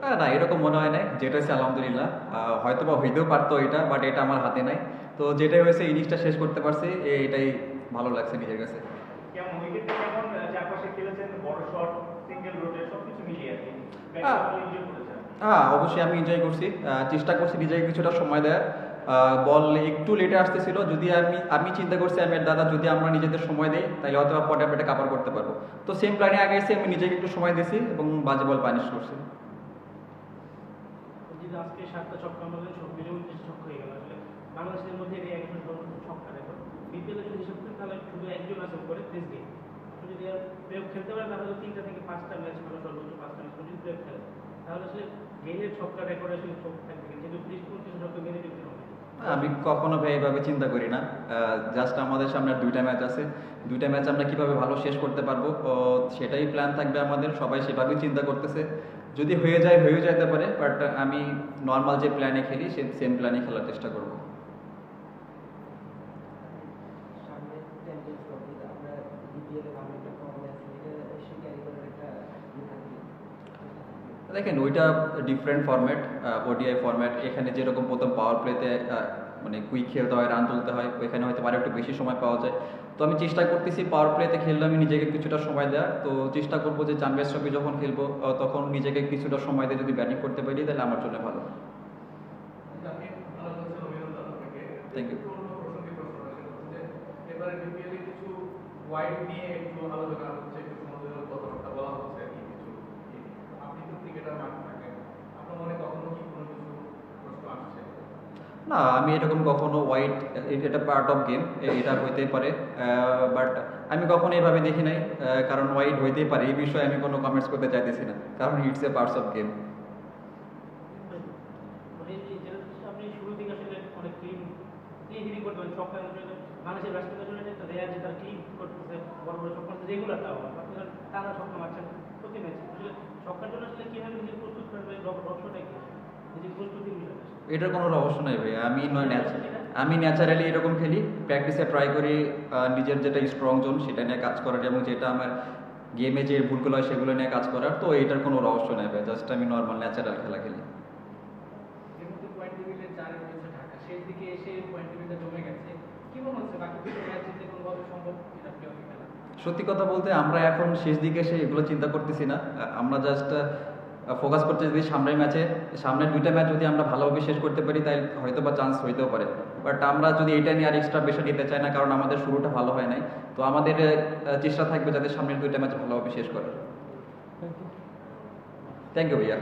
না, এরকম মনে হয় নাই। যেটা হইছে আলহামদুলিল্লাহ। হয়তোবা হইতেও পারতো এটা, বাট এটা আমার হাতে নাই। তো যেটাই হয়েছে ইনিংসটা শেষ করতে পারছি, এটাই ভালো লাগছে নিজের কাছে। কেমন উইকেটে কেমন চারপাশে খেলেছেন, বড় শট, সিঙ্গেল রোটে সবকিছু মিলিয়ে আর কি, হ্যাঁ, ব্যাটিংটা ভালো এনজয় করেছেন? হ্যাঁ, অবশ্যই আমি এনজয় করছি। চেষ্টা করছি নিজেকে কিছুটা সময় দেওয়ার। বল একটু লেটে আসতেছিল, যদি আমি আমি চিন্তা করছি আমি আর দাদা যদি আমরা নিজেদের সময় দেই তাহলে হয়তো পরে আমরা এটা কাভার করতে পারবো। তো সেম প্ল্যানে আগে এসে আমি নিজেকে একটু সময় দিয়েছি এবং বাজে বল পানিশ করছি। যদি আজকে 7টা ছক্কা মারলেন, সব মিলে 29 ছক্কা হয়ে গেল। আসলে বাংলাদেশের মধ্যে এটাই একজন সর্বোচ্চ ছক্কা রেকর্ড। বিপিএল যদি হিসাব করেন তাহলে শুধু একজন আছে উপরে, ক্রিস গেইল। যদি আর প্লেঅফ খেলতে পারে তাহলে 3টা থেকে 5টা ম্যাচ খেলা, সর্বোচ্চ 5টা ম্যাচ যদি প্লেঅফ খেলে তাহলে আসলে গেইলের ছক্কা রেকর্ড আসলে চোখ থাকবে, যেহেতু 30-35 ছক্কা মেরে দিতে হবে। আমি কখনো ভাই এইভাবে চিন্তা করি না। জাস্ট আমাদের সামনে আর দুইটা ম্যাচ আছে। দুইটা ম্যাচ আমরা কিভাবে ভালো শেষ করতে পারবো, সেটাই প্ল্যান থাকবে আমাদের। সবাই সেভাবেই চিন্তা করতেছে। যদি হয়ে যায় হয়েও যেতে পারে, বাট আমি নর্মাল যে প্ল্যানে খেলি সে সেম প্ল্যানে খেলার চেষ্টা করব। সামনে চ্যাম্পিয়ন্স ট্রফি আমরা বিপিএল এ ভালো একটা ফর্মে আছি, এটা সে ক্যারি করার একটা ইয়ে থাকবে। দেখেন ওইটা ডিফারেন্ট ফরম্যাট, ওডিআই ফরম্যাট। এখানে যেরকম প্রথম পাওয়ার প্লেতে মানে কুইক খেলতে হয়, রান তুলতে হয়, ওইখানে হয়তো আরও একটু বেশি সময় পাওয়া যায়। তো আমি চেষ্টা করতেছি পাওয়ার প্লেতে খেললে আমি নিজেকে কিছুটা সময় দেওয়ার। তো চেষ্টা করবো যে চ্যাম্পিয়ন্স ট্রফি যখন খেলবো তখন নিজেকে কিছুটা সময় দিয়ে যদি ব্যাটিং করতে পারি তাহলে আমার জন্য ভালো। আপনি ভালো বলছেন, অভিনন্দন আপনাকে। Thank you. একটু অন্য প্রসঙ্গে প্রশ্নটা, সেটা হচ্ছে যে এবারে বিপিএলে কিছু ওয়াইড নিয়ে একটু আলোচনা হচ্ছে, একটু সমালোচনার কথাবার্তা বলা হচ্ছে আর কি কিছু ইয়ে নিয়ে। তো আপনি তো ক্রিকেটার মাঠে থাকেন, আপনার মনে কখনো কি কোনো কিছু প্রশ্ন আসছে? না, আমি এরকম কখনো ওয়াইড, এটা পার্ট অফ গেম, এটা হইতেই পারে। বাট আমি কখনো এইভাবে দেখি নাই। কারণ ওয়াইড হইতেই পারে এই বিষয়ে আমি কোনো কমেন্টস করতে চাইতেছি না, কারণ it's a parts of game. মানে এই যেটা আপনি শুরু থেকে আসলে অনেক ক্লিন ক্লিন হিটিং করতে পারেন, ছক্কা আসলে বাংলাদেশের ব্যাটসম্যানদের জন্য একটা রেয়ার যে তারা ক্লিন করতেছে, বড় বড় ছক্কা মারছে, রেগুলার তাও আপনি টানা ছক্কা মারছেন প্রতি ম্যাচে। আসলে ছক্কার জন্য আসলে কীভাবে নিজেকে প্রস্তুত করবে, রহস্যটা কি, নিজের প্রস্তুতির বিষয়টা? এটার কোনো রহস্য নাই ভাই। আমি ন্যাচারালি এরকম খেলি, প্র্যাকটিসে ট্রাই করি নিজের যেটা স্ট্রং জোন সেটা নিয়ে কাজ করার, এবং যেটা আমার গেমে যে ভুলগুলো হয় সেগুলো নিয়ে কাজ করার। তো এটার কোনো রহস্য নেই ভাই, জাস্ট আমি নর্মাল ন্যাচারাল খেলা খেলি। এর মধ্যে পয়েন্ট টেবিলে 4 রয়েছে ঢাকা, শেষ দিকে এসে পয়েন্ট টেবিলটা জমে গেছে। কি মনে হচ্ছে বাকি দুটো ম্যাচ জিতলে কোনোভাবে সম্ভব এটা প্লে-অফে খেলা? সত্যি কথা বলতে আমরা এখন শেষ দিকে এসে এগুলো চিন্তা করতেছি না। আমরা জাস্ট ফোকাস করতে যদি সামনের ম্যাচে, সামনের দুইটা ম্যাচ যদি আমরা ভালোভাবে শেষ করতে পারি তাই হয়তো বা চান্স হইতেও পারে। বাট আমরা যদি এটা নিয়ে আর এক্সট্রা বেশি নিতে চাই না, কারণ আমাদের শুরুটা ভালো হয় নাই। তো আমাদের চেষ্টা থাকবে যাতে সামনের দুইটা ম্যাচ ভালোভাবে শেষ করার। থ্যাংক ইউ ভাইয়া।